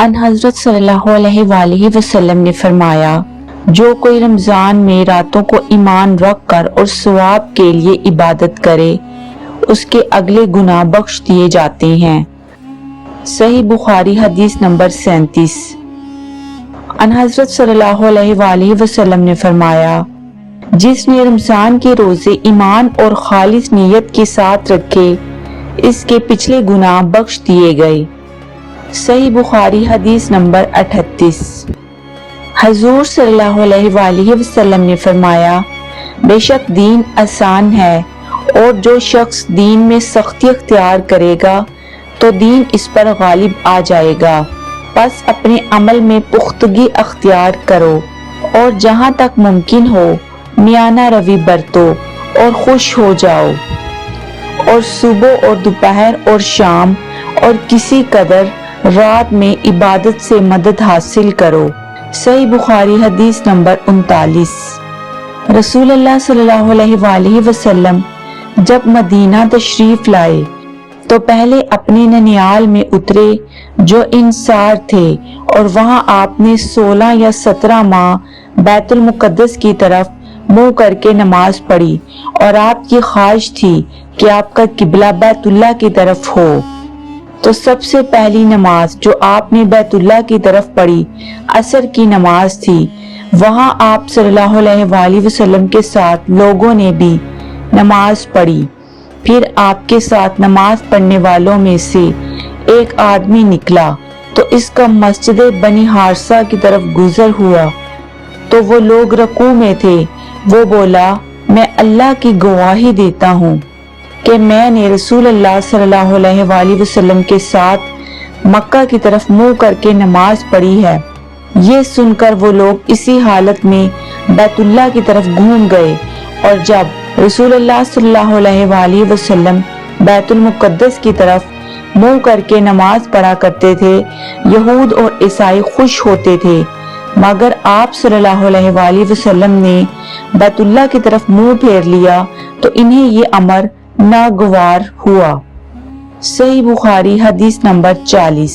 ان حضرت صلی اللہ علیہ وآلہ وسلم نے فرمایا، جو کوئی رمضان میں راتوں کو ایمان رکھ کر اور ثواب کے لیے عبادت کرے، اس کے اگلے گناہ بخش دیے جاتے ہیں۔ صحیح بخاری حدیث نمبر 37۔ ان حضرت صلی اللہ علیہ وآلہ وسلم نے فرمایا، جس نے رمضان کے روزے ایمان اور خالص نیت کے ساتھ رکھے، اس کے پچھلے گناہ بخش دیے گئے۔ صحیح بخاری حدیث نمبر 38۔ حضور صلی اللہ علیہ وآلہ وسلم نے فرمایا، بے شک دین آسان ہے، اور جو شخص دین میں سختی اختیار کرے گا تو دین اس پر غالب آ جائے گا۔ بس اپنے عمل میں پختگی اختیار کرو اور جہاں تک ممکن ہو میانہ روی برتو اور خوش ہو جاؤ، اور صبح اور دوپہر اور شام اور کسی قدر رات میں عبادت سے مدد حاصل کرو۔ صحیح بخاری حدیث نمبر 39۔ رسول اللہ صلی اللہ علیہ وآلہ وسلم جب مدینہ تشریف لائے تو پہلے اپنے ننیال میں اترے جو انصار تھے، اور وہاں آپ نے 16 یا 17 ماہ بیت المقدس کی طرف منہ کر کے نماز پڑھی، اور آپ کی خواہش تھی کہ آپ کا قبلہ بیت اللہ کی طرف ہو۔ تو سب سے پہلی نماز جو آپ نے بیت اللہ کی طرف پڑھی عصر کی نماز تھی۔ وہاں آپ صلی اللہ علیہ وآلہ وسلم کے ساتھ لوگوں نے بھی نماز پڑھی۔ پھر آپ کے ساتھ نماز پڑھنے والوں میں سے ایک آدمی نکلا تو اس کا مسجد بنی حارثہ کی طرف گزر ہوا، تو وہ لوگ رکوع میں تھے۔ وہ بولا، میں اللہ کی گواہی دیتا ہوں کہ میں نے رسول اللہ صلی اللہ علیہ وآلہ وسلم کے ساتھ مکہ کی طرف منہ کر کے نماز پڑھی ہے۔ یہ سن کر وہ لوگ اسی حالت میں بیت اللہ کی طرف گھوم گئے، اور جب رسول اللہ صلی اللہ علیہ وآلہ وسلم بیت المقدس کی طرف منہ کر کے نماز پڑھا کرتے تھے، یہود اور عیسائی خوش ہوتے تھے، مگر آپ صلی اللہ علیہ وآلہ وسلم نے بیت اللہ کی طرف منہ پھیر لیا تو انہیں یہ امر ناگوار ہوا۔ صحیح بخاری حدیث نمبر 40۔